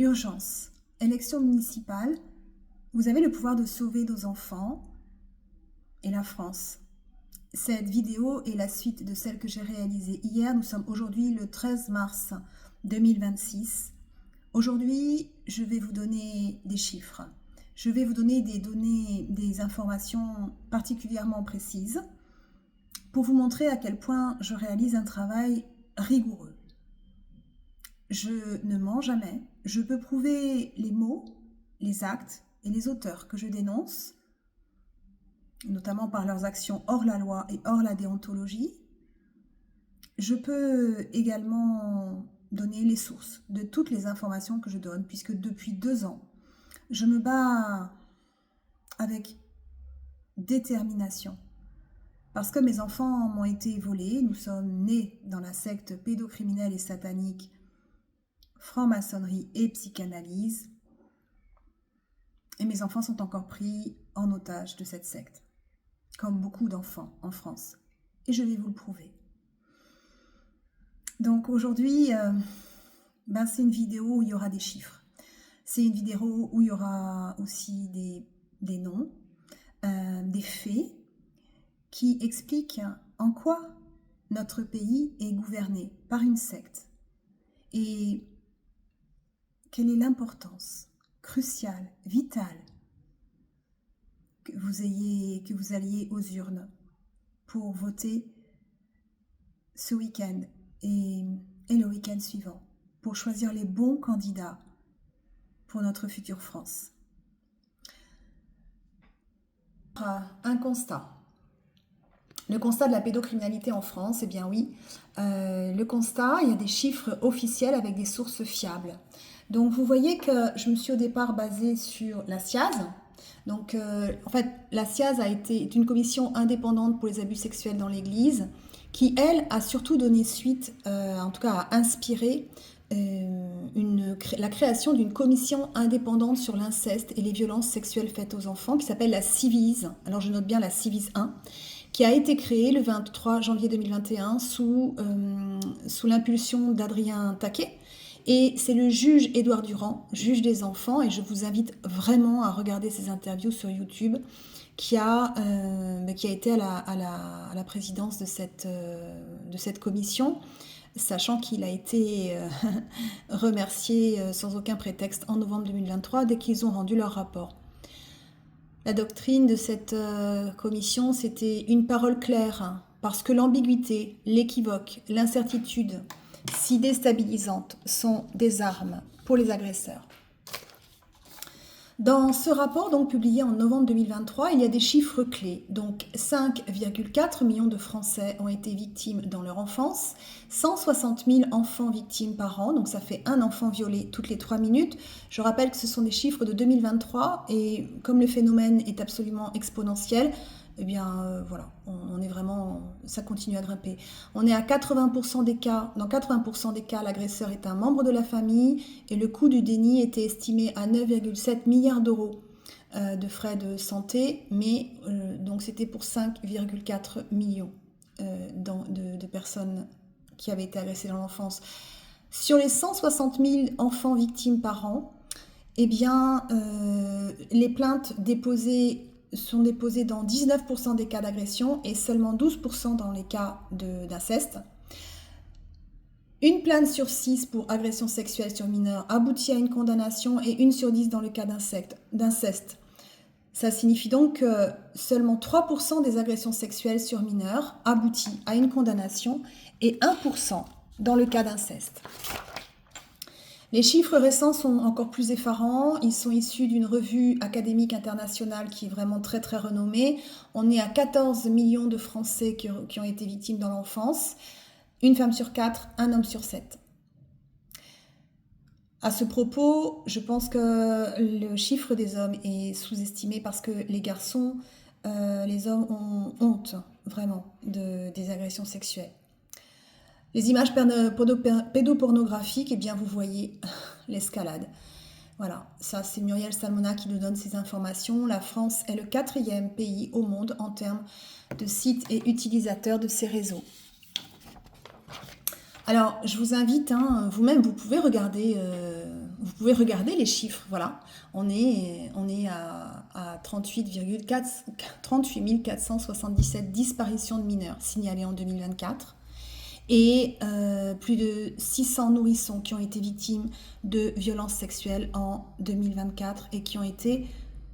Urgence. Élection municipale. Vous avez le pouvoir de sauver nos enfants et la France. Cette vidéo est la suite de celle que j'ai réalisée hier. Nous sommes aujourd'hui le 13 mars 2026. Aujourd'hui, je vais vous donner des chiffres. Je vais vous donner des données, des informations particulièrement précises pour vous montrer à quel point je réalise un travail rigoureux. Je ne mens jamais. Je peux prouver les mots, les actes et les auteurs que je dénonce, notamment par leurs actions hors la loi et hors la déontologie. Je peux également donner les sources de toutes les informations que je donne, puisque depuis 2 ans, je me bats avec détermination. Parce que mes enfants m'ont été volés, nous sommes nés dans la secte pédocriminelle et satanique, franc-maçonnerie et psychanalyse, et mes enfants sont encore pris en otage de cette secte, comme beaucoup d'enfants en France. Et je vais vous le prouver. Donc aujourd'hui, c'est une vidéo où il y aura des chiffres. C'est une vidéo où il y aura aussi des noms, des faits qui expliquent en quoi notre pays est gouverné par une secte et quelle est l'importance cruciale, vitale que vous alliez aux urnes pour voter ce week-end et le week-end suivant, pour choisir les bons candidats pour notre future France. Un constat. Le constat de la pédocriminalité en France, eh bien oui, le constat, il y a des chiffres officiels avec des sources fiables. Donc vous voyez que je me suis au départ basée sur la SIAZ. Donc en fait, la SIAZ est une commission indépendante pour les abus sexuels dans l'Église qui, elle, a surtout donné suite, en tout cas a inspiré la création d'une commission indépendante sur l'inceste et les violences sexuelles faites aux enfants qui s'appelle la CIVIS. Alors je note bien la CIVIS 1, qui a été créée le 23 janvier 2021 sous l'impulsion d'Adrien Taquet. Et c'est le juge Édouard Durand, juge des enfants, et je vous invite vraiment à regarder ses interviews sur YouTube, qui a été à la présidence de cette commission, sachant qu'il a été remercié sans aucun prétexte en novembre 2023 dès qu'ils ont rendu leur rapport. La doctrine de cette commission, c'était une parole claire, parce que l'ambiguïté, l'équivoque, l'incertitude, si déstabilisantes, sont des armes pour les agresseurs. Dans ce rapport, donc publié en novembre 2023, il y a des chiffres clés. Donc 5,4 millions de Français ont été victimes dans leur enfance, 160 000 enfants victimes par an, donc ça fait un enfant violé toutes les 3 minutes. Je rappelle que ce sont des chiffres de 2023 et comme le phénomène est absolument exponentiel, eh bien voilà, on est vraiment, ça continue à grimper. On est à 80% des cas, dans 80% des cas, l'agresseur est un membre de la famille et le coût du déni était estimé à 9,7 milliards d'euros de frais de santé, mais donc c'était pour 5,4 millions de personnes qui avaient été agressées dans l'enfance. Sur les 160 000 enfants victimes par an, eh bien, les plaintes sont déposées dans 19% des cas d'agression et seulement 12% dans les cas d'inceste. Une plainte sur 6 pour agression sexuelle sur mineur aboutit à une condamnation et 1 sur 10 dans le cas d'inceste. Ça signifie donc que seulement 3% des agressions sexuelles sur mineurs aboutit à une condamnation et 1% dans le cas d'inceste. Les chiffres récents sont encore plus effarants. Ils sont issus d'une revue académique internationale qui est vraiment très très renommée. On est à 14 millions de Français qui ont été victimes dans l'enfance. Une femme sur 4, un homme sur 7. À ce propos, je pense que le chiffre des hommes est sous-estimé parce que les hommes ont honte vraiment des agressions sexuelles. Les images pédopornographiques, eh bien vous voyez l'escalade. Voilà, ça c'est Muriel Salmona qui nous donne ces informations. La France est le 4e pays au monde en termes de sites et utilisateurs de ces réseaux. Alors, je vous invite, vous-même, vous pouvez regarder vous pouvez regarder les chiffres, voilà. On est à 38 477 disparitions de mineurs signalées en 2024 et plus de 600 nourrissons qui ont été victimes de violences sexuelles en 2024 et qui ont été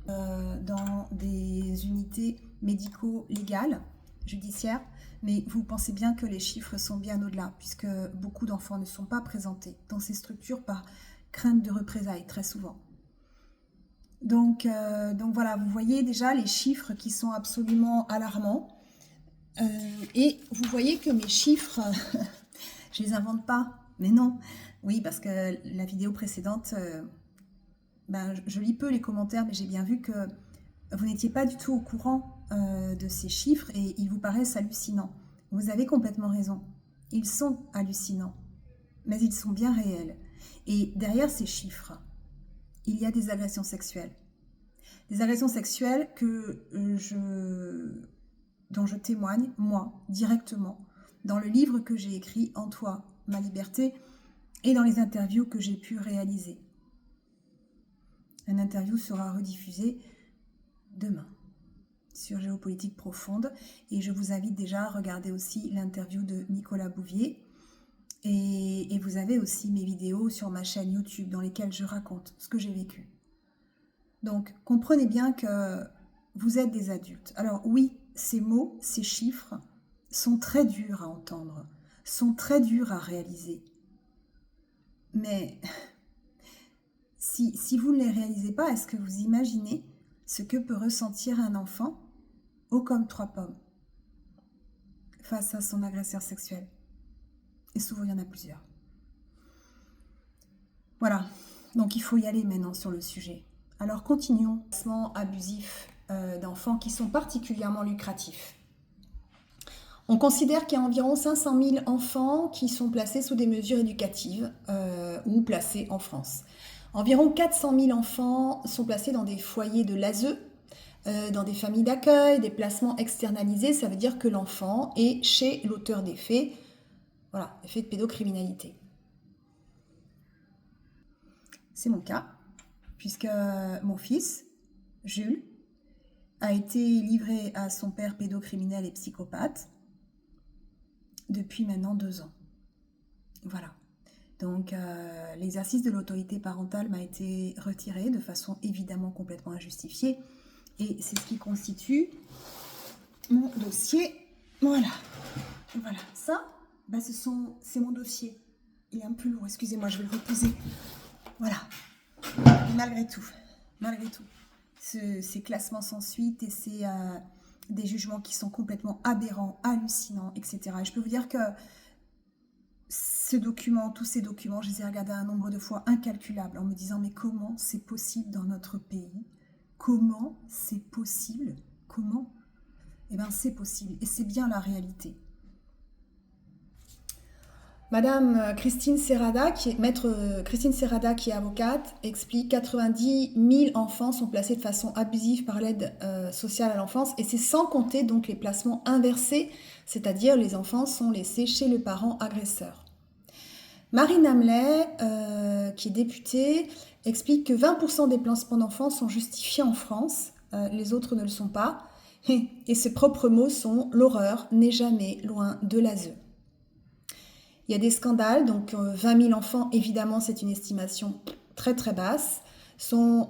dans des unités médico-légales, judiciaires. Mais vous pensez bien que les chiffres sont bien au-delà, puisque beaucoup d'enfants ne sont pas présentés dans ces structures par crainte de représailles, très souvent. Donc voilà, vous voyez déjà les chiffres qui sont absolument alarmants. Et vous voyez que mes chiffres, je les invente pas, mais non. Oui, parce que la vidéo précédente, je lis peu les commentaires, mais j'ai bien vu que vous n'étiez pas du tout au courant de ces chiffres et ils vous paraissent hallucinants. Vous avez complètement raison. Ils sont hallucinants, mais ils sont bien réels. Et derrière ces chiffres, il y a des agressions sexuelles. Des agressions sexuelles dont je témoigne, moi, directement, dans le livre que j'ai écrit, En toi, ma liberté, et dans les interviews que j'ai pu réaliser. Une interview sera rediffusée demain sur Géopolitique profonde et je vous invite déjà à regarder aussi l'interview de Nicolas Bouvier et vous avez aussi mes vidéos sur ma chaîne YouTube dans lesquelles je raconte ce que j'ai vécu. Donc comprenez bien que vous êtes des adultes. Alors oui, ces mots, ces chiffres sont très durs à entendre, sont très durs à réaliser. Mais si vous ne les réalisez pas, est-ce que vous imaginez ce que peut ressentir un enfant haut comme 3 pommes face à son agresseur sexuel? Et souvent, il y en a plusieurs. Voilà, donc il faut y aller maintenant sur le sujet. Alors continuons. Placements abusifs d'enfants qui sont particulièrement lucratifs. On considère qu'il y a environ 500 000 enfants qui sont placés sous des mesures éducatives ou placés en France. Environ 400 000 enfants sont placés dans des foyers de l'ASE, dans des familles d'accueil, des placements externalisés. Ça veut dire que l'enfant est chez l'auteur des faits, voilà, des faits de pédocriminalité. C'est mon cas, puisque mon fils, Jules, a été livré à son père pédocriminel et psychopathe depuis maintenant 2 ans. Voilà. Donc l'exercice de l'autorité parentale m'a été retiré de façon évidemment complètement injustifiée et c'est ce qui constitue mon dossier. Voilà. Voilà. Ça, c'est mon dossier. Il est un peu lourd, excusez-moi, je vais le reposer. Voilà. Et malgré tout, ces classements sans suite et c'est des jugements qui sont complètement aberrants, hallucinants, etc. Et je peux vous dire que tous ces documents, je les ai regardés un nombre de fois incalculable en me disant mais comment c'est possible dans notre pays? Comment c'est possible? Comment? Eh bien c'est possible et c'est bien la réalité. Madame Christine Serrada, maître Christine Serrada, qui est avocate, explique 90 000 enfants sont placés de façon abusive par l'aide sociale à l'enfance et c'est sans compter donc les placements inversés, c'est-à-dire les enfants sont laissés chez le parent agresseur. Marine Hamlet, qui est députée, explique que 20% des placements d'enfants sont justifiés en France, les autres ne le sont pas, et ses propres mots sont « l'horreur n'est jamais loin de l'ASE ». Il y a des scandales, donc 20 000 enfants, évidemment c'est une estimation très très basse, sont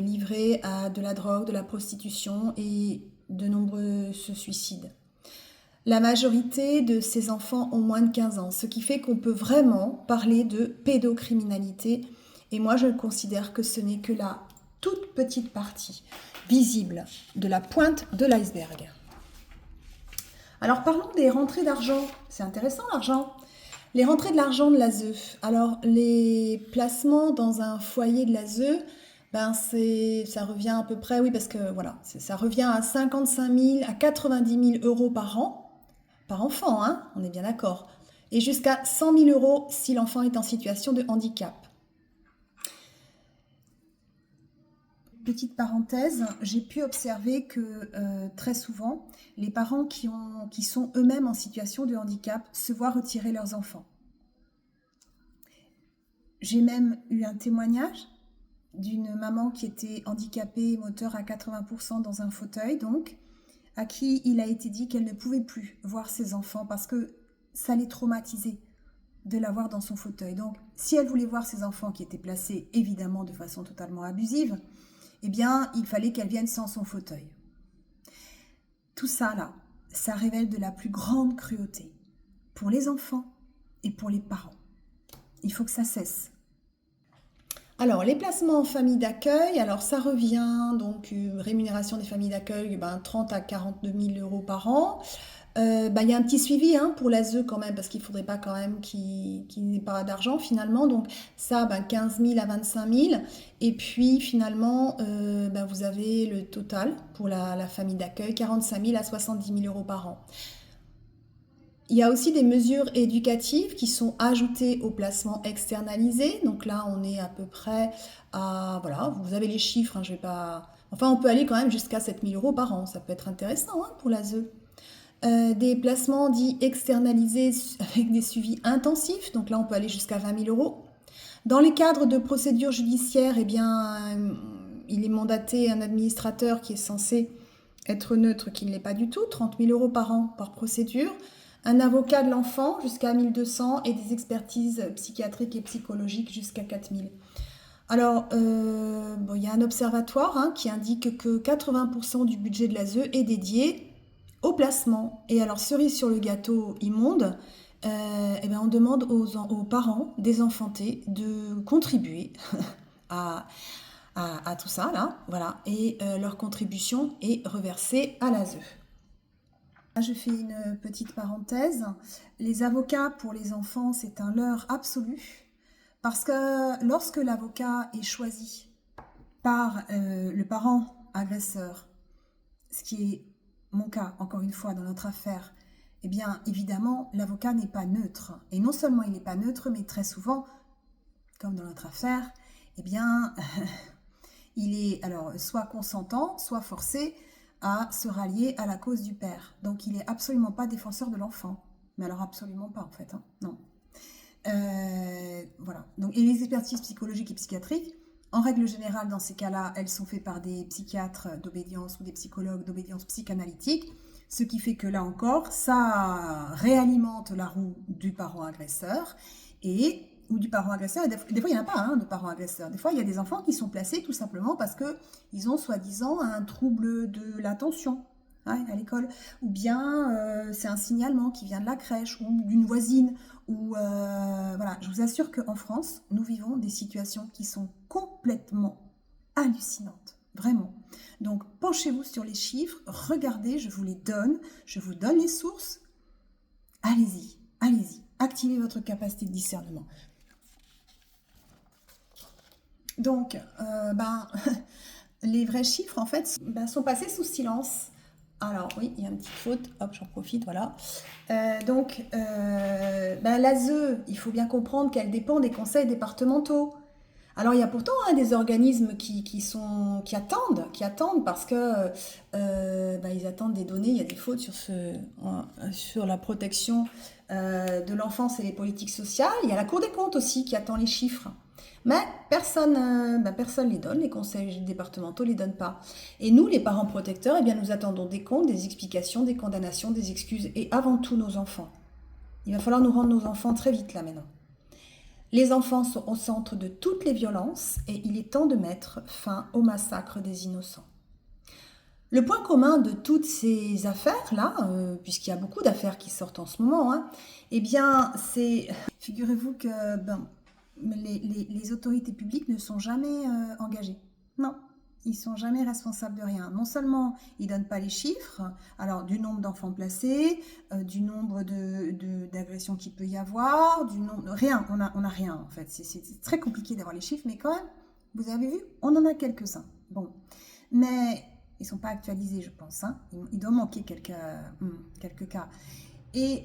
livrés à de la drogue, de la prostitution et de nombreux se suicident. La majorité de ces enfants ont moins de 15 ans, ce qui fait qu'on peut vraiment parler de pédocriminalité. Et moi, je considère que ce n'est que la toute petite partie visible de la pointe de l'iceberg. Alors, parlons des rentrées d'argent. C'est intéressant, l'argent. Les rentrées de l'argent de l'ASE. Alors, les placements dans un foyer de l'ASE, ça revient à peu près, oui, parce que voilà, ça revient à 55 000 à 90 000 euros par an. Par enfant, hein, on est bien d'accord. Et jusqu'à 100 000 euros si l'enfant est en situation de handicap. Petite parenthèse, j'ai pu observer que très souvent, les parents qui sont eux-mêmes en situation de handicap se voient retirer leurs enfants. J'ai même eu un témoignage d'une maman qui était handicapée moteur à 80% dans un fauteuil, donc, à qui il a été dit qu'elle ne pouvait plus voir ses enfants parce que ça les traumatisait de la voir dans son fauteuil. Donc, si elle voulait voir ses enfants qui étaient placés évidemment de façon totalement abusive, eh bien, il fallait qu'elle vienne sans son fauteuil. Tout ça, là, ça révèle de la plus grande cruauté pour les enfants et pour les parents. Il faut que ça cesse. Alors, les placements en famille d'accueil, alors ça revient, donc rémunération des familles d'accueil, 30 à 42 000 euros par an. Il y a un petit suivi pour l'ASE quand même, parce qu'il ne faudrait pas quand même qu'il n'ait pas d'argent finalement. Donc ça, 15 000 à 25 000. Et puis finalement, vous avez le total pour la famille d'accueil, 45 000 à 70 000 euros par an. Il y a aussi des mesures éducatives qui sont ajoutées au placement externalisé. Donc là, on est à peu près à... Voilà, vous avez les chiffres, je vais pas... Enfin, on peut aller quand même jusqu'à 7 000 euros par an. Ça peut être intéressant pour l'ASE. Des placements dits externalisés avec des suivis intensifs. Donc là, on peut aller jusqu'à 20 000 euros. Dans les cadres de procédures judiciaires, il est mandaté un administrateur qui est censé être neutre, qui ne l'est pas du tout, 30 000 euros par an par procédure. Un avocat de l'enfant jusqu'à 1 200 et des expertises psychiatriques et psychologiques jusqu'à 4 000. Alors, il y a un observatoire qui indique que 80% du budget de l'ASE est dédié au placement. Et alors, cerise sur le gâteau immonde, on demande aux parents désenfantés de contribuer à tout ça, là, voilà, et leur contribution est reversée à l'ASE. Je fais une petite parenthèse. Les avocats pour les enfants, c'est un leurre absolu, parce que lorsque l'avocat est choisi par le parent agresseur, ce qui est mon cas, encore une fois, dans notre affaire, eh bien, évidemment, l'avocat n'est pas neutre. Et non seulement il n'est pas neutre, mais très souvent, comme dans notre affaire, eh bien, il est alors soit consentant, soit forcé à se rallier à la cause du père. Donc, il n'est absolument pas défenseur de l'enfant. Mais alors, absolument pas, en fait. Non. Voilà. Donc, et les expertises psychologiques et psychiatriques, en règle générale, dans ces cas-là, elles sont faites par des psychiatres d'obédience ou des psychologues d'obédience psychanalytique, ce qui fait que là encore, ça réalimente la roue du parent agresseur ou du parent agresseur. Et des fois, il n'y en a pas de parent agresseur. Des fois, il y a des enfants qui sont placés tout simplement parce qu'ils ont soi-disant un trouble de l'attention à l'école, ou bien c'est un signalement qui vient de la crèche ou d'une voisine. Voilà, je vous assure qu'en France, nous vivons des situations qui sont complètement hallucinantes, vraiment. Donc, penchez-vous sur les chiffres, regardez, je vous les donne, je vous donne les sources. Allez-y, allez-y, activez votre capacité de discernement. Donc, les vrais chiffres, en fait, sont passés sous silence. Alors oui, il y a une petite faute, hop, j'en profite, voilà. L'ASE, il faut bien comprendre qu'elle dépend des conseils départementaux. Alors il y a pourtant des organismes qui attendent parce que ils attendent des données, il y a des fautes sur la protection de l'enfance et les politiques sociales. Il y a la Cour des comptes aussi qui attend les chiffres. Mais personne les donne, les conseils départementaux les donnent pas. Et nous, les parents protecteurs, nous attendons des comptes, des explications, des condamnations, des excuses, et avant tout nos enfants. Il va falloir nous rendre nos enfants très vite là maintenant. Les enfants sont au centre de toutes les violences et il est temps de mettre fin au massacre des innocents. Le point commun de toutes ces affaires-là, puisqu'il y a beaucoup d'affaires qui sortent en ce moment, c'est, figurez-vous que les autorités publiques ne sont jamais engagées. Non, ils ne sont jamais responsables de rien. Non seulement ils ne donnent pas les chiffres, alors du nombre d'enfants placés, du nombre d'agressions qu'il peut y avoir, rien, on a rien en fait. C'est très compliqué d'avoir les chiffres, mais quand même, vous avez vu, on en a quelques-uns. Bon, mais ils ne sont pas actualisés, je pense. Il doit manquer quelques cas. Et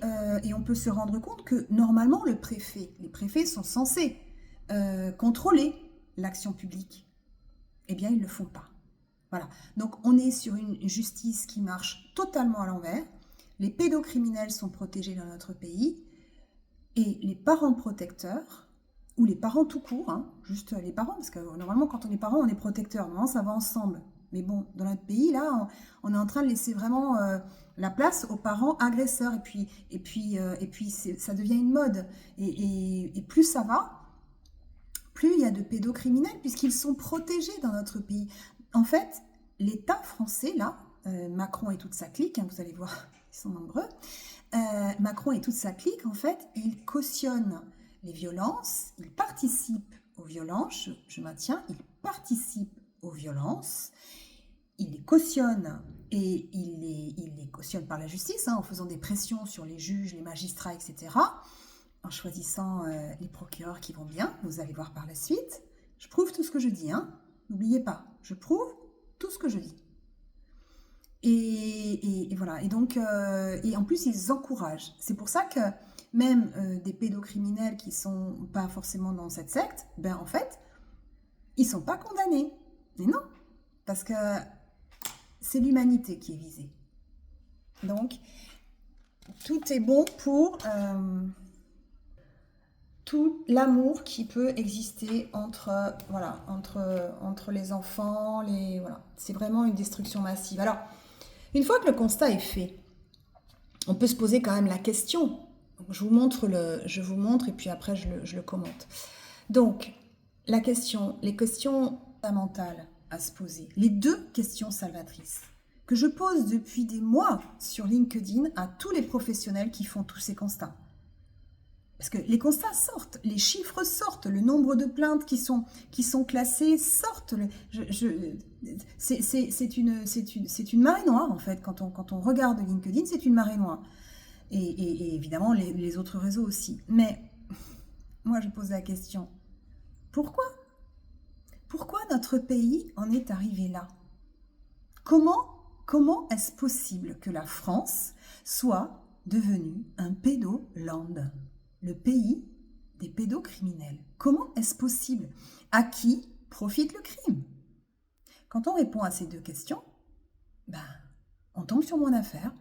on peut se rendre compte que normalement les préfets sont censés contrôler l'action publique. Eh bien, ils ne le font pas. Voilà. Donc, on est sur une justice qui marche totalement à l'envers. Les pédocriminels sont protégés dans notre pays. Et les parents protecteurs, ou les parents tout court, hein, juste les parents, parce que normalement quand on est parent, on est protecteur, normalement ça va ensemble. Mais bon, dans notre pays, là, on est en train de laisser vraiment la place aux parents agresseurs. Et puis ça devient une mode. Et plus ça va, plus il y a de pédocriminels, puisqu'ils sont protégés dans notre pays. En fait, l'État français, là, Macron et toute sa clique, hein, vous allez voir, ils sont nombreux, Macron et toute sa clique, en fait, ils cautionnent les violences, ils participent aux violences, je maintiens, ils participent aux violences, ils les cautionnent et ils les cautionnent par la justice, hein, en faisant des pressions sur les juges, les magistrats, etc., en choisissant les procureurs qui vont bien, vous allez voir par la suite. Je prouve tout ce que je dis, hein. N'oubliez pas, je prouve tout ce que je dis. Et voilà, et donc, et en plus, ils encouragent. C'est pour ça que même des pédocriminels qui sont pas forcément dans cette secte, ben en fait, ils sont pas condamnés. Mais non, parce que c'est l'humanité qui est visée. Donc, tout est bon pour tout l'amour qui peut exister entre, voilà, entre les enfants, voilà. C'est vraiment une destruction massive. Alors, une fois que le constat est fait, on peut se poser quand même la question. Je vous montre et puis après je le commente. Donc, les questions fondamentales à se poser, les deux questions salvatrices que je pose depuis des mois sur LinkedIn à tous les professionnels qui font tous ces constats. Parce que les constats sortent, les chiffres sortent, le nombre de plaintes qui sont classées sortent. C'est une marée noire, en fait. Quand on regarde LinkedIn, c'est une marée noire. Et évidemment, les autres réseaux aussi. Mais moi, je pose la question, pourquoi notre pays en est arrivé là? Comment est-ce possible que la France soit devenue un pédoland, le pays des pédocriminels? Comment est-ce possible? À qui profite le crime? Quand on répond à ces deux questions, ben, on tombe sur mon affaire,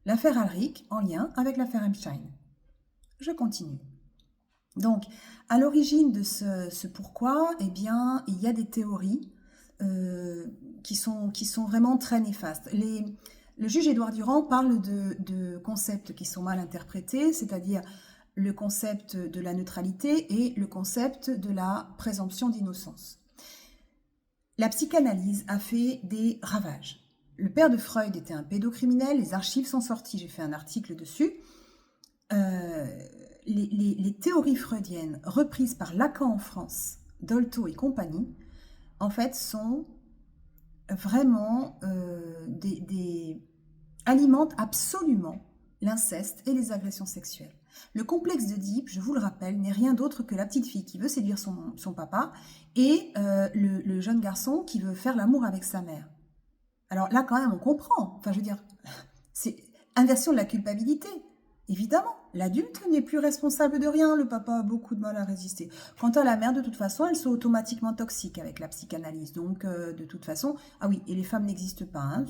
l'affaire Alric, en lien avec l'affaire Epstein. Je continue. Donc, à l'origine de ce pourquoi, eh bien, il y a des théories qui sont vraiment très néfastes. Le juge Édouard Durand parle de concepts qui sont mal interprétés, c'est-à-dire le concept de la neutralité et le concept de la présomption d'innocence. La psychanalyse a fait des ravages. Le père de Freud était un pédocriminel, les archives sont sorties, j'ai fait un article dessus. Les théories freudiennes reprises par Lacan en France, Dolto et compagnie, en fait, sont vraiment alimentent absolument l'inceste et les agressions sexuelles. Le complexe d'Oedipe, je vous le rappelle, n'est rien d'autre que la petite fille qui veut séduire son papa et le jeune garçon qui veut faire l'amour avec sa mère. Alors là, quand même, on comprend. Enfin, je veux dire, c'est inversion de la culpabilité. Évidemment, l'adulte n'est plus responsable de rien, le papa a beaucoup de mal à résister. Quant à la mère, de toute façon, elles sont automatiquement toxiques avec la psychanalyse. Donc, de toute façon, ah oui, et les femmes n'existent pas. Hein,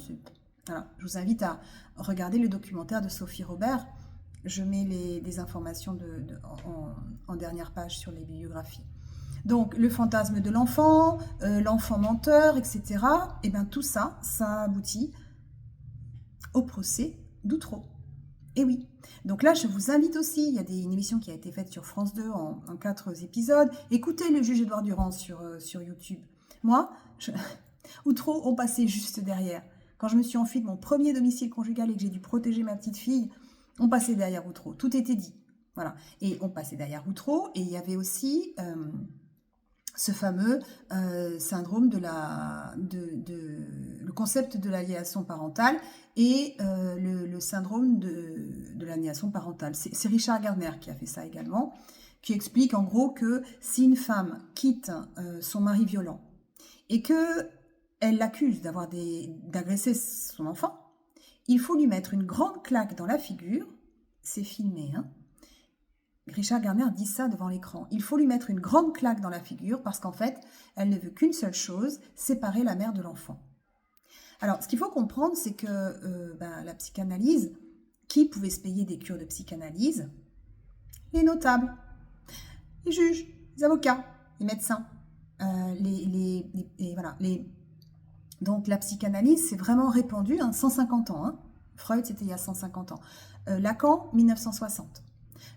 voilà. Je vous invite à regarder le documentaire de Sophie Robert. Je mets des informations en dernière page sur les bibliographies. Donc, le fantasme de l'enfant, l'enfant menteur, etc. Et bien, tout ça, ça aboutit au procès d'Outreau. Et oui. Donc là, je vous invite aussi, il y a une émission qui a été faite sur France 2 en 4 épisodes. Écoutez le juge Édouard Durand sur YouTube. Moi, Outreau, on passait juste derrière. Quand je me suis enfuie de mon premier domicile conjugal et que j'ai dû protéger ma petite fille, on passait derrière Outreau. Tout était dit. Voilà. Et on passait derrière Outreau. Et il y avait aussi ce fameux syndrome le concept de l'aliénation parentale et le syndrome de l'aliénation parentale. C'est Richard Gardner qui a fait ça également, qui explique en gros que si une femme quitte son mari violent et qu'elle l'accuse d'agresser son enfant, il faut lui mettre une grande claque dans la figure. C'est filmé, hein. Richard Gardner dit ça devant l'écran. Il faut lui mettre une grande claque dans la figure parce qu'en fait, elle ne veut qu'une seule chose, séparer la mère de l'enfant. Alors, ce qu'il faut comprendre, c'est que la psychanalyse, qui pouvait se payer des cures de psychanalyse? Les notables, les juges, les avocats, les médecins, voilà, donc la psychanalyse, c'est vraiment répandu, hein, 150 ans. Hein. Freud, c'était il y a 150 ans. Lacan, 1960.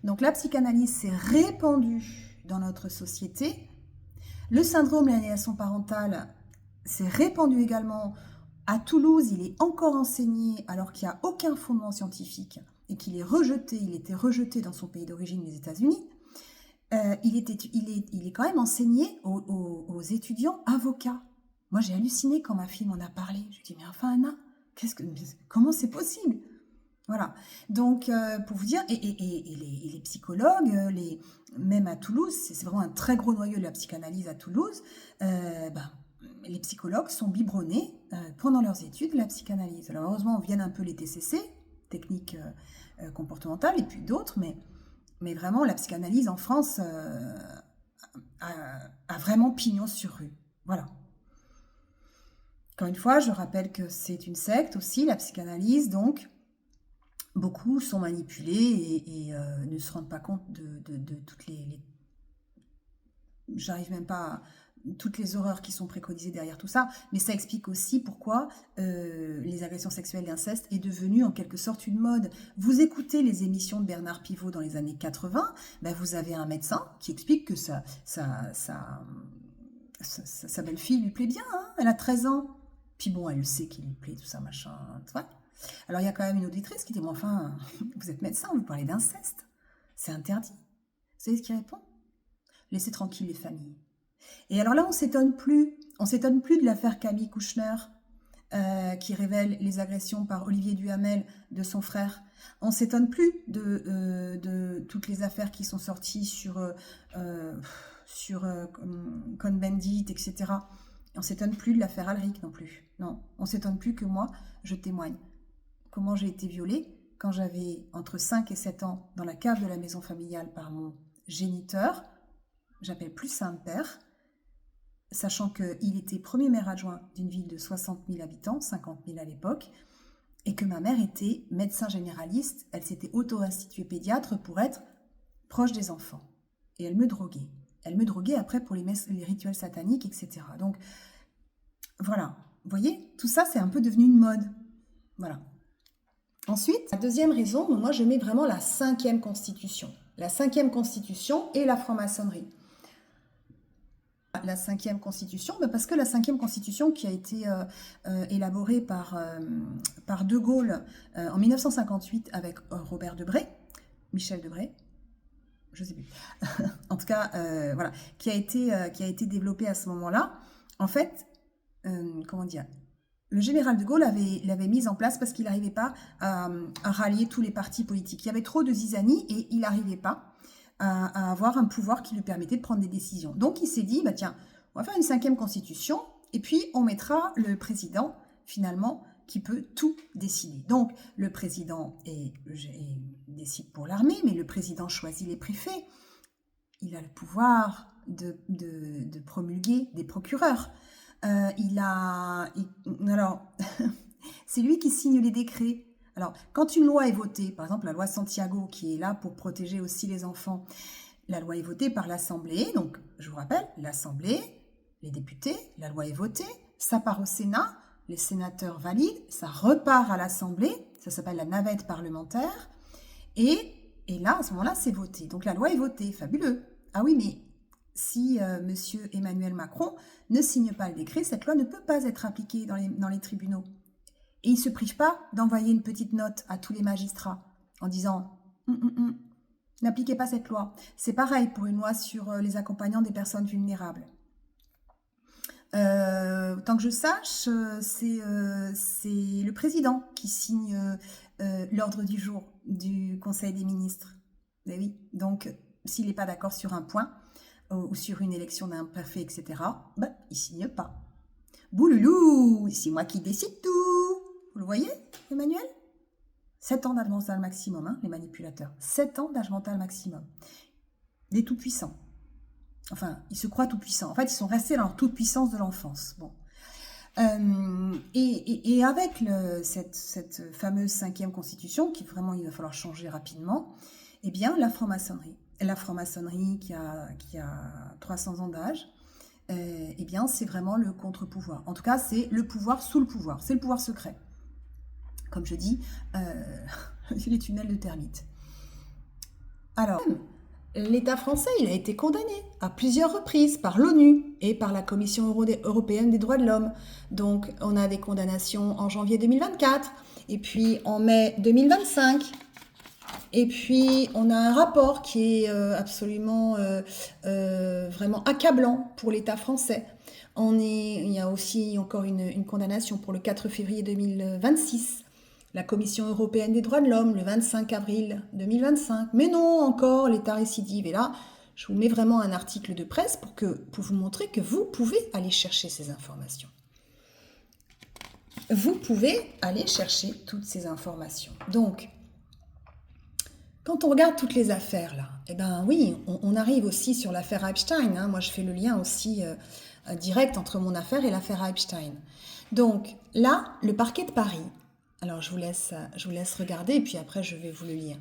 Donc la psychanalyse s'est répandue dans notre société. Le syndrome de l'aliénation parentale s'est répandu également. À Toulouse, il est encore enseigné alors qu'il n'y a aucun fondement scientifique et qu'il est rejeté. Il était rejeté dans son pays d'origine, les États-Unis. Il est quand même enseigné aux étudiants avocats. Moi, j'ai halluciné quand ma fille m'en a parlé. Je lui ai dit, mais enfin, Anna, comment c'est possible? Voilà. Donc, pour vous dire, et les psychologues, même à Toulouse, c'est vraiment un très gros noyau de la psychanalyse à Toulouse, les psychologues sont biberonnés pendant leurs études de la psychanalyse. Alors, heureusement, viennent un peu les TCC, techniques comportementales, et puis d'autres, mais vraiment, la psychanalyse en France a vraiment pignon sur rue. Voilà. Encore une fois, je rappelle que c'est une secte aussi, la psychanalyse, donc beaucoup sont manipulés et ne se rendent pas compte de toutes j'arrive même pas à toutes les horreurs qui sont préconisées derrière tout ça, mais ça explique aussi pourquoi les agressions sexuelles et l'inceste est devenu en quelque sorte une mode. Vous écoutez les émissions de Bernard Pivot dans les années 80, ben vous avez un médecin qui explique que sa belle-fille lui plaît bien, hein, elle a 13 ans. Puis bon, elle sait qu'il lui plaît, tout ça, machin, tu vois. Alors il y a quand même une auditrice qui dit, mais enfin, vous êtes médecin, vous parlez d'inceste, c'est interdit. Vous savez ce qu'il répond? Laissez tranquille les familles. Et alors là, on s'étonne plus de l'affaire Camille Kouchner, qui révèle les agressions par Olivier Duhamel de son frère. On s'étonne plus de toutes les affaires qui sont sorties sur Cohn-Bendit, etc. On s'étonne plus de l'affaire Alric non plus. Non, on s'étonne plus que moi, je témoigne. Comment j'ai été violée quand j'avais entre 5 et 7 ans dans la cave de la maison familiale par mon géniteur. J'appelle plus ça un père, sachant qu'il était premier maire adjoint d'une ville de 60 000 habitants, 50 000 à l'époque, et que ma mère était médecin généraliste. Elle s'était auto-instituée pédiatre pour être proche des enfants. Et elle me droguait. Elle me droguait après pour les rituels sataniques, etc. Donc, voilà. Vous voyez, tout ça, c'est un peu devenu une mode. Voilà. Ensuite, la deuxième raison, moi, je mets vraiment la 5e constitution. La 5e constitution et la franc-maçonnerie. La 5e constitution, parce que la 5e constitution qui a été élaborée par De Gaulle en 1958 avec Robert Debré, Michel Debré, je ne sais plus, en tout cas, voilà, qui a été développée à ce moment-là. En fait, comment dire, le général de Gaulle l'avait mise en place parce qu'il n'arrivait pas à rallier tous les partis politiques. Il y avait trop de zizanie et il n'arrivait pas à avoir un pouvoir qui lui permettait de prendre des décisions. Donc il s'est dit, bah tiens, on va faire une 5e constitution et puis on mettra le président, finalement, qui peut tout décider. Donc le président décide pour l'armée, mais le président choisit les préfets. Il a le pouvoir de promulguer des procureurs. Alors, c'est lui qui signe les décrets. Alors, quand une loi est votée, par exemple la loi Santiago, qui est là pour protéger aussi les enfants, la loi est votée par l'Assemblée, donc je vous rappelle, l'Assemblée, les députés, la loi est votée, ça part au Sénat, les sénateurs valident, ça repart à l'Assemblée, ça s'appelle la navette parlementaire, et là, à ce moment-là, c'est voté. Donc la loi est votée, fabuleux. Ah oui, mais si monsieur Emmanuel Macron ne signe pas le décret, cette loi ne peut pas être appliquée dans les tribunaux. Et il ne se prive pas d'envoyer une petite note à tous les magistrats en disant n'appliquez pas cette loi. C'est pareil pour une loi sur les accompagnants des personnes vulnérables. Tant que je sache, c'est le président qui signe l'ordre du jour du Conseil des ministres. Mais oui, donc s'il n'est pas d'accord sur un point ou sur une élection d'un préfet, etc., ben, il ne signe pas. Bouloulou, c'est moi qui décide tout. Vous le voyez, Emmanuel? 7 ans d'âge mental maximum, hein, les manipulateurs. 7 ans d'âge mental maximum. Des tout-puissants. Enfin, ils se croient tout-puissants. En fait, ils sont restés dans leur toute-puissance de l'enfance. Bon. Et avec cette fameuse 5e constitution, qui vraiment il va falloir changer rapidement, eh bien, la franc-maçonnerie. la franc-maçonnerie qui a 300 ans d'âge, eh bien, c'est vraiment le contre-pouvoir. En tout cas, c'est le pouvoir sous le pouvoir. C'est le pouvoir secret. Comme je dis, les tunnels de termites. Alors, l'État français, il a été condamné à plusieurs reprises par l'ONU et par la Commission européenne des droits de l'homme. Donc, on a des condamnations en janvier 2024, et puis en mai 2025. Et puis, on a un rapport qui est absolument vraiment accablant pour l'État français. Il y a aussi encore une condamnation pour le 4 février 2026. La Commission européenne des droits de l'homme, le 25 avril 2025. Mais non, encore l'État récidive. Et là, je vous mets vraiment un article de presse pour vous montrer que vous pouvez aller chercher ces informations. Vous pouvez aller chercher toutes ces informations. Donc, quand on regarde toutes les affaires là, eh ben oui, on arrive aussi sur l'affaire Epstein. Hein. Moi, je fais le lien aussi direct entre mon affaire et l'affaire Epstein. Donc là, le parquet de Paris. Alors, je vous laisse regarder et puis après, je vais vous le lire.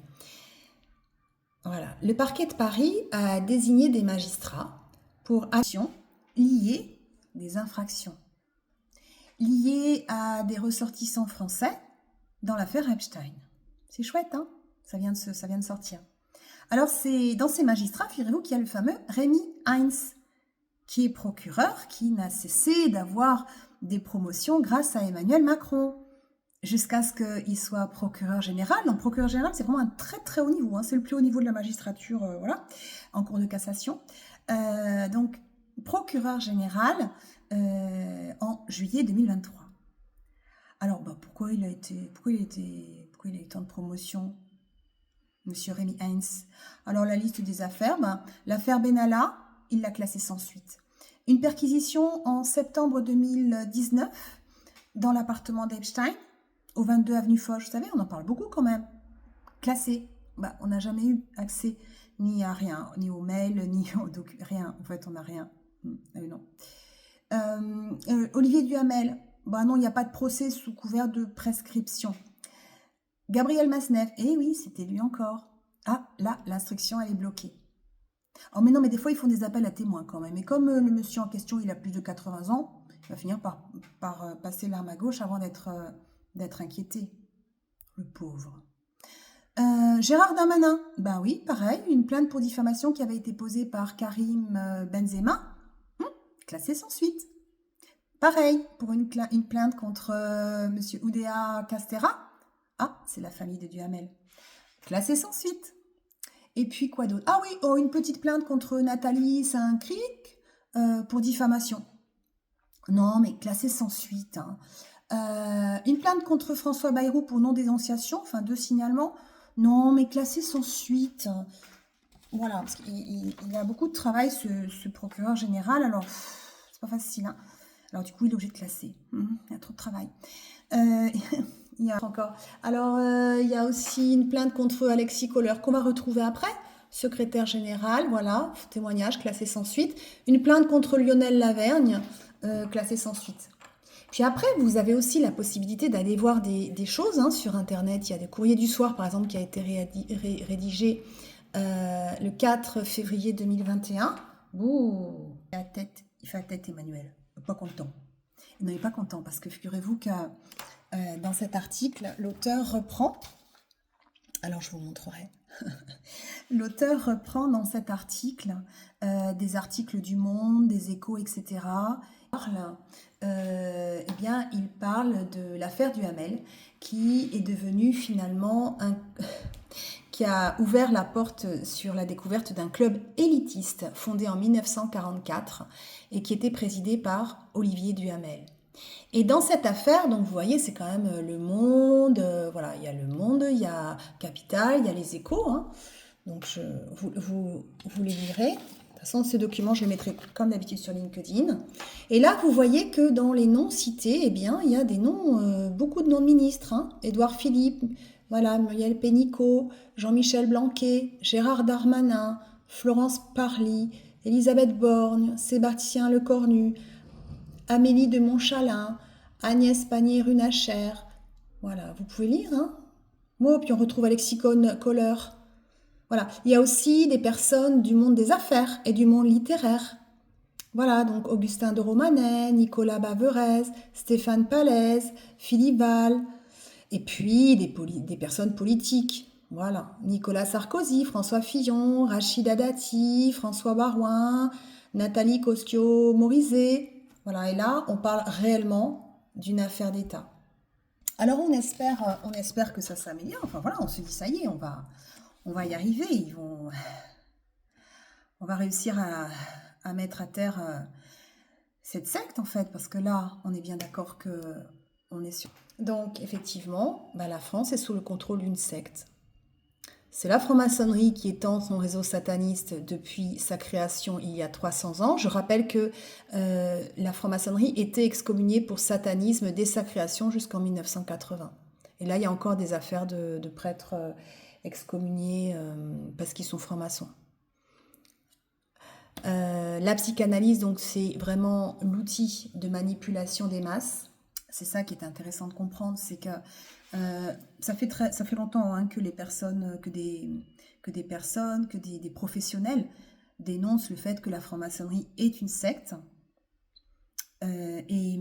Voilà. Le parquet de Paris a désigné des magistrats pour actions liées des infractions liées à des ressortissants français dans l'affaire Epstein. C'est chouette, hein? Ça vient de sortir. Alors, c'est dans ces magistrats, figurez-vous qu'il y a le fameux Rémi Heinz, qui est procureur, qui n'a cessé d'avoir des promotions grâce à Emmanuel Macron, jusqu'à ce qu'il soit procureur général. Donc, procureur général, c'est vraiment un très très haut niveau. Hein. C'est le plus haut niveau de la magistrature, voilà, en cours de cassation. Donc, procureur général en juillet 2023. Alors, pourquoi il a eu tant de promotions, Monsieur Rémi Heinz? Alors, la liste des affaires, l'affaire Benalla, il l'a classée sans suite. Une perquisition en septembre 2019 dans l'appartement d'Epstein, au 22 avenue Foch, vous savez, on en parle beaucoup quand même. Classé. On n'a jamais eu accès ni à rien, ni au mail, ni au rien. En fait, on n'a rien. Non. Olivier Duhamel. Non, il n'y a pas de procès sous couvert de prescription. Gabriel Masneff. Eh oui, c'était lui encore. Ah, là, l'instruction, elle est bloquée. Oh, mais non, mais des fois, ils font des appels à témoins quand même. Et comme le monsieur en question, il a plus de 80 ans, il va finir par passer l'arme à gauche avant d'être inquiété. Le pauvre. Gérard Darmanin. Oui, pareil, une plainte pour diffamation qui avait été posée par Karim Benzema, classée sans suite. Pareil, pour une plainte contre monsieur Oudéa Castéra. Ah, c'est la famille de Duhamel. Classée sans suite. Et puis quoi d'autre? Ah oui, une petite plainte contre Nathalie Saint-Cric pour diffamation. Non, mais classée sans suite. Hein. Une plainte contre François Bayrou pour non-dénonciation, enfin 2 signalements. Non, mais classée sans suite. Voilà, parce qu'il a beaucoup de travail, ce procureur général. Alors, c'est pas facile. Hein. Alors, du coup, il est obligé de classer. Il y a trop de travail. Il y a encore. Alors, il y a aussi une plainte contre Alexis Kohler qu'on va retrouver après. Secrétaire général, voilà, témoignage classé sans suite. Une plainte contre Lionel Lavergne, classée sans suite. Puis après, vous avez aussi la possibilité d'aller voir des choses hein, sur Internet. Il y a des courriers du soir, par exemple, qui a été rédigé le 4 février 2021. Ouh, il fait la tête, Emmanuel. Pas content. Il n'est pas content parce que figurez-vous que dans cet article, l'auteur reprend. Alors, je vous montrerai. L'auteur reprend dans cet article des articles du Monde, des Échos, etc. Il parle de l'affaire Duhamel qui est devenue finalement qui a ouvert la porte sur la découverte d'un club élitiste fondé en 1944 et qui était présidé par Olivier Duhamel. Et dans cette affaire, donc vous voyez, c'est quand même Le Monde, voilà, il y a Le Monde, il y a Capital, il y a les Échos, hein. Donc vous les lirez. De toute façon, ce document, je le mettrai comme d'habitude sur LinkedIn. Et là, vous voyez que dans les noms cités, eh bien, il y a des noms, beaucoup de noms de ministres, hein. Édouard Philippe, voilà, Muriel Pénicaud, Jean-Michel Blanquer, Gérard Darmanin, Florence Parly, Elisabeth Borne, Sébastien Lecornu, Amélie de Montchalin, Agnès Pannier-Runacher. Voilà, vous pouvez lire, hein. Puis on retrouve Alexis Kohler. Voilà. Il y a aussi des personnes du monde des affaires et du monde littéraire. Voilà, donc Augustin de Romanet, Nicolas Baverez, Stéphane Palaise, Philippe Val, et puis des personnes politiques. Voilà, Nicolas Sarkozy, François Fillon, Rachida Dati, François Baroin, Nathalie Kosciusko-Morizet. Voilà, et là, on parle réellement d'une affaire d'État. Alors on espère que ça s'améliore. Enfin voilà, on se dit ça y est, on va y arriver. On va réussir à mettre à terre cette secte en fait, parce que là, on est bien d'accord que on est sûr. Donc effectivement, bah, la France est sous le contrôle d'une secte. C'est la franc-maçonnerie qui étend son réseau sataniste depuis sa création il y a 300 ans. Je rappelle que la franc-maçonnerie était excommuniée pour satanisme dès sa création jusqu'en 1980. Et là, il y a encore des affaires de prêtres excommuniés parce qu'ils sont francs-maçons. La psychanalyse, donc, c'est vraiment l'outil de manipulation des masses. C'est ça qui est intéressant de comprendre, c'est que ça fait longtemps hein, que les personnes, des professionnels dénoncent le fait que la franc-maçonnerie est une secte. Et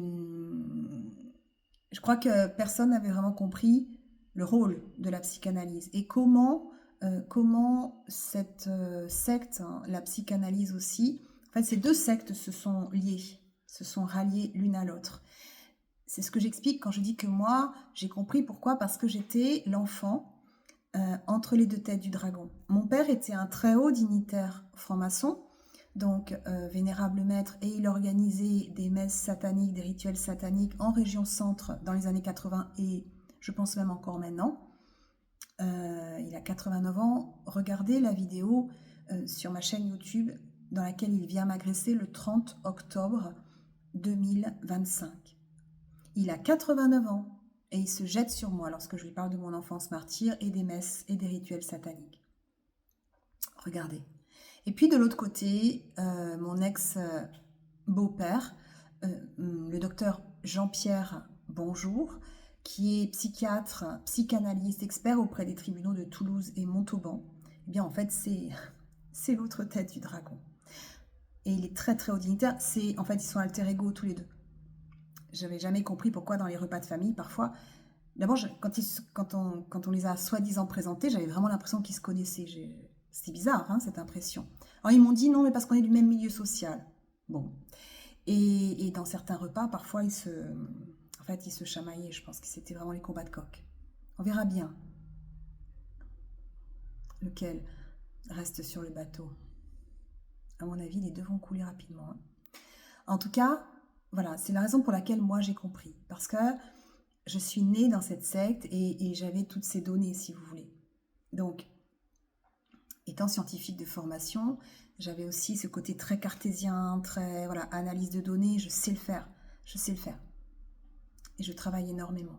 je crois que personne n'avait vraiment compris le rôle de la psychanalyse et comment cette secte, hein, la psychanalyse aussi, en fait, ces deux sectes se sont liées, se sont ralliées l'une à l'autre. C'est ce que j'explique quand je dis que moi, j'ai compris pourquoi, parce que j'étais l'enfant entre les deux têtes du dragon. Mon père était un très haut dignitaire franc-maçon, donc vénérable maître, et il organisait des messes sataniques, des rituels sataniques en région centre dans les années 80 et je pense même encore maintenant. Il a 89 ans. Regardez la vidéo sur ma chaîne YouTube dans laquelle il vient m'agresser le 30 octobre 2025. Il a 89 ans et il se jette sur moi lorsque je lui parle de mon enfance martyre et des messes et des rituels sataniques. Regardez. Et puis de l'autre côté, mon ex-beau-père, le docteur Jean-Pierre Bonjour, qui est psychiatre, psychanalyste, expert auprès des tribunaux de Toulouse et Montauban, eh bien en fait c'est l'autre tête du dragon. Et il est très très haut dignitaire. En fait ils sont alter ego tous les deux. J'avais jamais compris pourquoi dans les repas de famille parfois. D'abord quand on les a soi-disant présentés, j'avais vraiment l'impression qu'ils se connaissaient. C'est bizarre hein, cette impression. Alors ils m'ont dit non mais parce qu'on est du même milieu social. Bon. Et dans certains repas parfois ils se chamaillaient, je pense que c'était vraiment les combats de coq. On verra bien lequel reste sur le bateau. À mon avis, les deux vont couler rapidement. Hein. En tout cas, voilà, c'est la raison pour laquelle moi j'ai compris. Parce que je suis née dans cette secte et j'avais toutes ces données, si vous voulez. Donc, étant scientifique de formation, j'avais aussi ce côté très cartésien, très voilà, analyse de données, je sais le faire. Et je travaille énormément.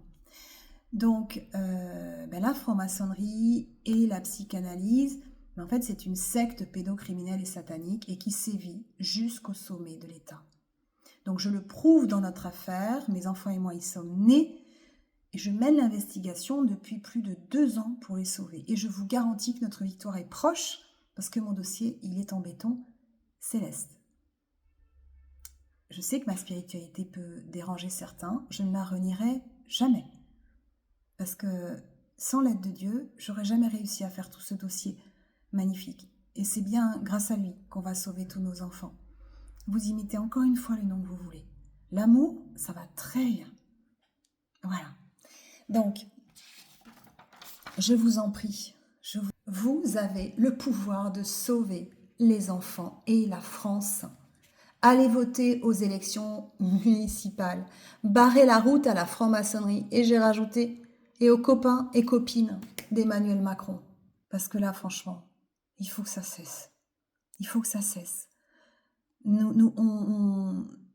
Donc, la franc-maçonnerie et la psychanalyse, en fait, c'est une secte pédocriminelle et satanique et qui sévit jusqu'au sommet de l'État. Donc, je le prouve dans notre affaire. Mes enfants et moi y sommes nés. Et je mène l'investigation depuis plus de 2 ans pour les sauver. Et je vous garantis que notre victoire est proche parce que mon dossier, il est en béton céleste. Je sais que ma spiritualité peut déranger certains. Je ne la renierai jamais. Parce que sans l'aide de Dieu, j'aurais jamais réussi à faire tout ce dossier magnifique. Et c'est bien grâce à lui qu'on va sauver tous nos enfants. Vous imitez encore une fois le nom que vous voulez. L'amour, ça va très bien. Voilà. Donc, je vous en prie, vous avez le pouvoir de sauver les enfants et la France. Allez voter aux élections municipales. Barrez la route à la franc-maçonnerie. Et j'ai rajouté, et aux copains et copines d'Emmanuel Macron. Parce que là, franchement, il faut que ça cesse. Il faut que ça cesse. Nous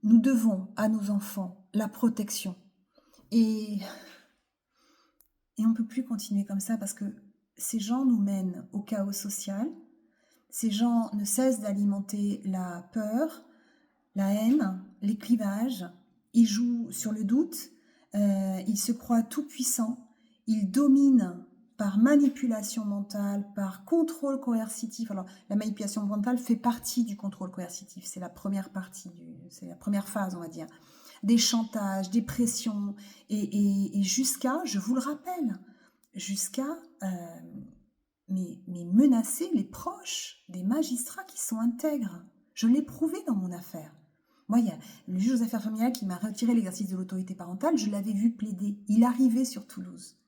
devons à nos enfants la protection. Et on ne peut plus continuer comme ça parce que ces gens nous mènent au chaos social. Ces gens ne cessent d'alimenter la peur, la haine, les clivages. Ils jouent sur le doute. Ils se croient tout puissants. Ils dominent par manipulation mentale, par contrôle coercitif. Alors, la manipulation mentale fait partie du contrôle coercitif. C'est la première partie, c'est la première phase, on va dire. Des chantages, des pressions, et jusqu'à, je vous le rappelle, jusqu'à mais menacer les proches des magistrats qui sont intègres. Je l'ai prouvé dans mon affaire. Moi, il y a le juge aux affaires familiales qui m'a retiré l'exercice de l'autorité parentale, je l'avais vu plaider. Il arrivait sur Toulouse.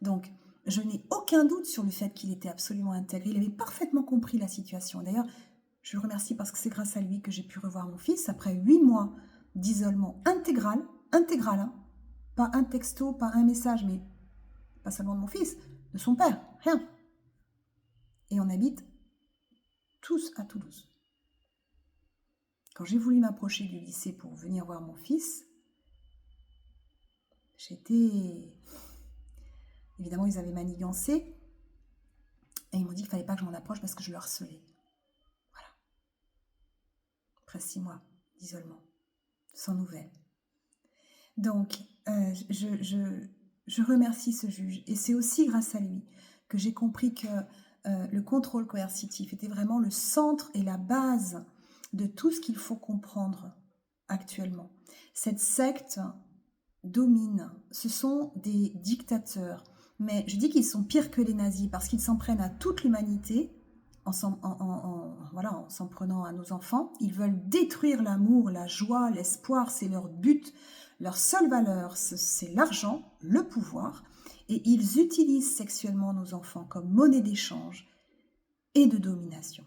Donc, je n'ai aucun doute sur le fait qu'il était absolument intègre. Il avait parfaitement compris la situation. D'ailleurs, je le remercie parce que c'est grâce à lui que j'ai pu revoir mon fils après 8 mois d'isolement intégral, hein. Pas un texto, pas un message, mais pas seulement de mon fils, de son père, rien. Et on habite tous à Toulouse. Quand j'ai voulu m'approcher du lycée pour venir voir mon fils, j'étais... Évidemment, ils avaient manigancé. Et ils m'ont dit qu'il ne fallait pas que je m'en approche parce que je le harcelais. Voilà. Après 6 mois d'isolement. Sans nouvelles. Donc, je remercie ce juge. Et c'est aussi grâce à lui que j'ai compris que le contrôle coercitif était vraiment le centre et la base de tout ce qu'il faut comprendre actuellement. Cette secte domine. Ce sont des dictateurs. Mais je dis qu'ils sont pires que les nazis parce qu'ils s'en prennent à toute l'humanité en s'en prenant à nos enfants. Ils veulent détruire l'amour, la joie, l'espoir, c'est leur but. Leur seule valeur, c'est l'argent, le pouvoir. Et ils utilisent sexuellement nos enfants comme monnaie d'échange et de domination.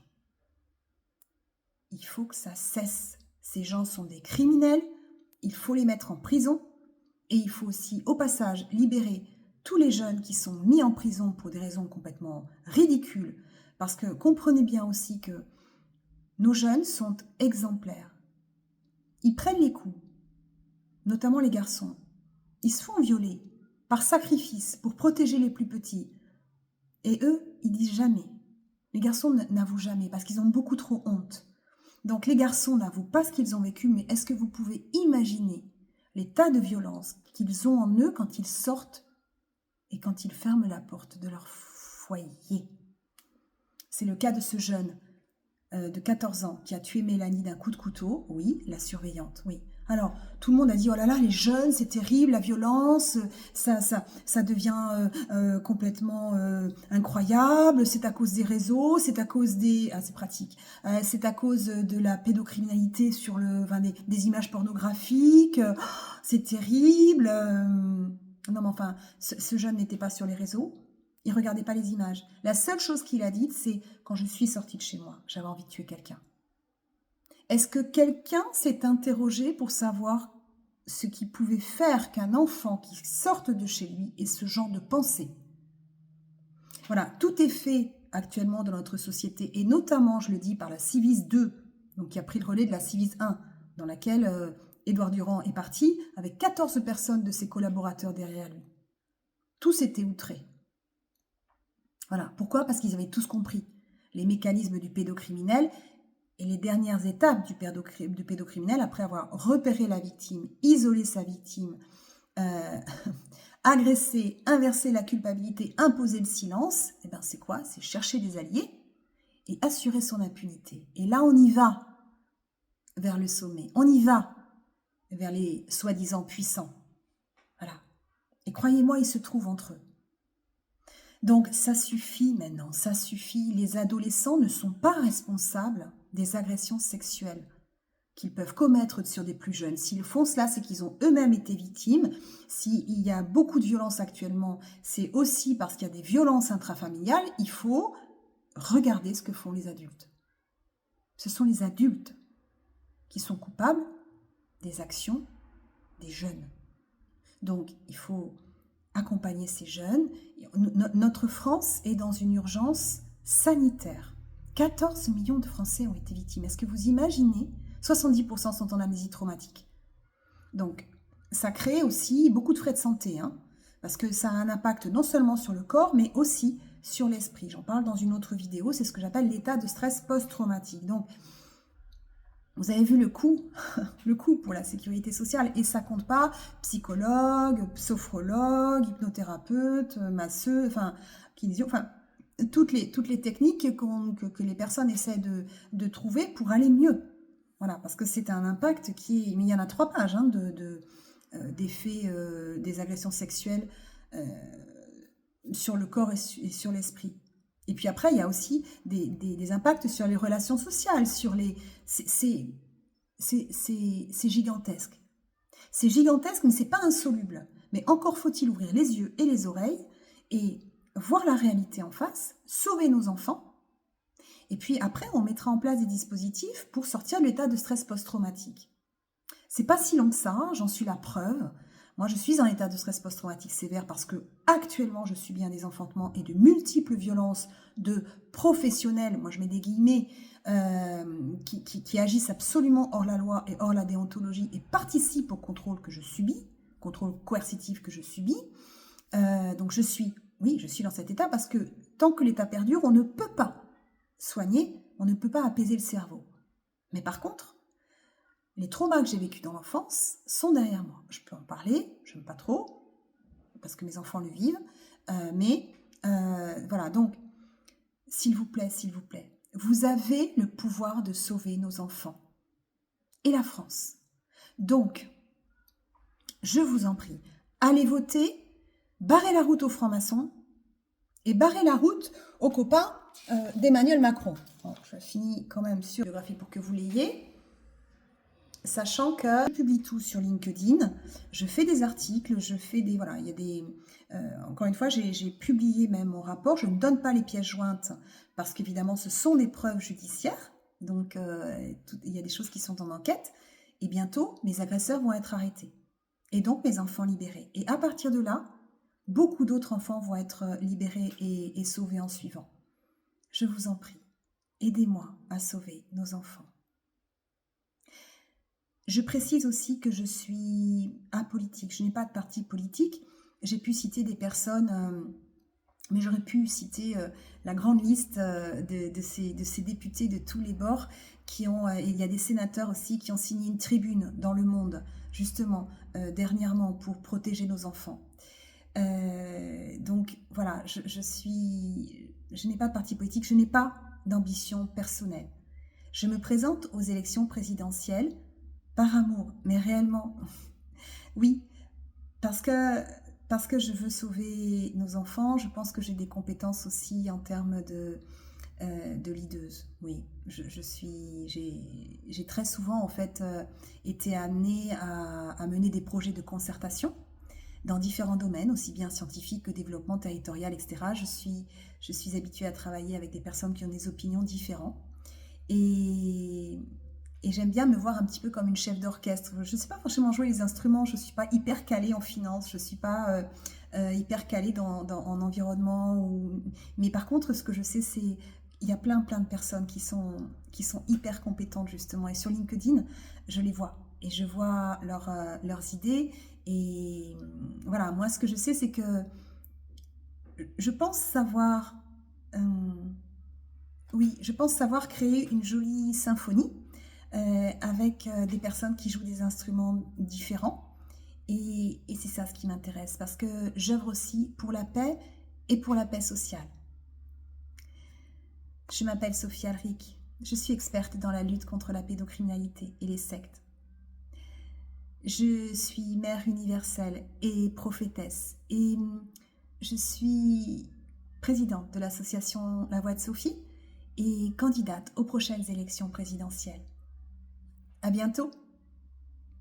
Il faut que ça cesse. Ces gens sont des criminels, il faut les mettre en prison et il faut aussi, au passage, libérer tous les jeunes qui sont mis en prison pour des raisons complètement ridicules. Parce que comprenez bien aussi que nos jeunes sont exemplaires. Ils prennent les coups, notamment les garçons. Ils se font violer par sacrifice pour protéger les plus petits. Et eux, ils disent jamais. Les garçons n'avouent jamais parce qu'ils ont beaucoup trop honte. Donc les garçons n'avouent pas ce qu'ils ont vécu, mais est-ce que vous pouvez imaginer les tas de violences qu'ils ont en eux quand ils sortent et quand ils ferment la porte de leur foyer? C'est le cas de ce jeune de 14 ans qui a tué Mélanie d'un coup de couteau. Oui, la surveillante, oui. Alors, tout le monde a dit, oh là là, les jeunes, c'est terrible, la violence, ça devient complètement incroyable, c'est à cause des réseaux, c'est à cause des... Ah, c'est pratique. C'est à cause de la pédocriminalité sur des images pornographiques, c'est terrible. Non, mais enfin, ce jeune n'était pas sur les réseaux, il ne regardait pas les images. La seule chose qu'il a dite, c'est, quand je suis sortie de chez moi, j'avais envie de tuer quelqu'un. Est-ce que quelqu'un s'est interrogé pour savoir ce qui pouvait faire qu'un enfant qui sorte de chez lui ait ce genre de pensée? Voilà, tout est fait actuellement dans notre société, et notamment, je le dis, par la Civis 2, donc qui a pris le relais de la Civis 1, dans laquelle Édouard Durand est parti, avec 14 personnes de ses collaborateurs derrière lui. Tous étaient outrés. Voilà, pourquoi? Parce qu'ils avaient tous compris les mécanismes du pédocriminel et les dernières étapes du pédocriminel, après avoir repéré la victime, isolé sa victime, agressé, inversé la culpabilité, imposé le silence, et ben c'est quoi? C'est chercher des alliés et assurer son impunité. Et là, on y va vers le sommet, on y va vers les soi-disant puissants. Voilà. Et croyez-moi, ils se trouvent entre eux. Donc ça suffit maintenant, ça suffit. Les adolescents ne sont pas responsables des agressions sexuelles qu'ils peuvent commettre sur des plus jeunes. S'ils font cela, c'est qu'ils ont eux-mêmes été victimes. S'il y a beaucoup de violences actuellement, c'est aussi parce qu'il y a des violences intrafamiliales. Il faut regarder ce que font les adultes. Ce sont les adultes qui sont coupables des actions des jeunes. Donc il faut accompagner ces jeunes. Notre France est dans une urgence sanitaire. 14 millions de Français ont été victimes. Est-ce que vous imaginez? 70% sont en amnésie traumatique. Donc, ça crée aussi beaucoup de frais de santé, parce que ça a un impact non seulement sur le corps, mais aussi sur l'esprit. J'en parle dans une autre vidéo, c'est ce que j'appelle l'état de stress post-traumatique. Donc, vous avez vu le coût pour la sécurité sociale, et ça compte pas psychologue, sophrologue, hypnothérapeute, masseux, enfin, enfin, toutes les techniques que les personnes essaient de trouver pour aller mieux. Voilà, parce que c'est un impact qui est... Mais il y en a 3 pages hein, d'effets des agressions sexuelles sur le corps et sur l'esprit. Et puis après, il y a aussi des impacts sur les relations sociales, sur les... C'est gigantesque. C'est gigantesque, mais c'est pas insoluble. Mais encore faut-il ouvrir les yeux et les oreilles et voir la réalité en face, sauver nos enfants. Et puis après, on mettra en place des dispositifs pour sortir de l'état de stress post-traumatique. C'est pas si long que ça, j'en suis la preuve. Moi, je suis en état de stress post-traumatique sévère parce que actuellement, je subis un désenfantement et de multiples violences de professionnels, moi je mets des guillemets, qui agissent absolument hors la loi et hors la déontologie et participent au contrôle que je subis, contrôle coercitif que je subis. Donc je suis dans cet état parce que tant que l'état perdure, on ne peut pas soigner, on ne peut pas apaiser le cerveau. Mais par contre, les traumas que j'ai vécus dans l'enfance sont derrière moi. Je peux en parler, je n'aime pas trop, parce que mes enfants le vivent, mais voilà, donc, s'il vous plaît, vous avez le pouvoir de sauver nos enfants et la France. Donc, je vous en prie, allez voter, barrez la route aux francs-maçons et barrez la route aux copains d'Emmanuel Macron. Bon, je finis quand même sur la biographie pour que vous l'ayez. Sachant que je publie tout sur LinkedIn, je fais des articles, je fais des... Voilà, il y a des... encore une fois, j'ai publié même mon rapport, je ne donne pas les pièces jointes parce qu'évidemment, ce sont des preuves judiciaires, donc il y a des choses qui sont en enquête, et bientôt, mes agresseurs vont être arrêtés, et donc mes enfants libérés. Et à partir de là, beaucoup d'autres enfants vont être libérés et sauvés en suivant. Je vous en prie, aidez-moi à sauver nos enfants. Je précise aussi que je suis apolitique, je n'ai pas de parti politique. J'ai pu citer des personnes, mais j'aurais pu citer la grande liste de ces députés de tous les bords qui ont, il y a des sénateurs aussi qui ont signé une tribune dans Le Monde, justement, dernièrement, pour protéger nos enfants. Donc voilà, je n'ai pas de parti politique, je n'ai pas d'ambition personnelle. Je me présente aux élections présidentielles par amour, mais réellement, oui, parce que je veux sauver nos enfants. Je pense que j'ai des compétences aussi en termes de leaduse. Oui, j'ai très souvent en fait été amenée à mener des projets de concertation dans différents domaines, aussi bien scientifiques que développement territorial, etc. Je suis habituée à travailler avec des personnes qui ont des opinions différentes. Et j'aime bien me voir un petit peu comme une chef d'orchestre. Je ne sais pas franchement jouer les instruments, je ne suis pas hyper calée en finance, je ne suis pas hyper calée en environnement. Mais par contre, ce que je sais, c'est qu'il y a plein de personnes qui sont hyper compétentes justement. Et sur LinkedIn, je les vois. Et je vois leurs idées. Et voilà, moi ce que je sais, c'est que je pense savoir... je pense savoir créer une jolie symphonie avec des personnes qui jouent des instruments différents. Et c'est ça ce qui m'intéresse, parce que j'œuvre aussi pour la paix et pour la paix sociale. Je m'appelle Sophie Alric, je suis experte dans la lutte contre la pédocriminalité et les sectes. Je suis mère universelle et prophétesse, et je suis présidente de l'association La Voix de Sophie et candidate aux prochaines élections présidentielles. À bientôt!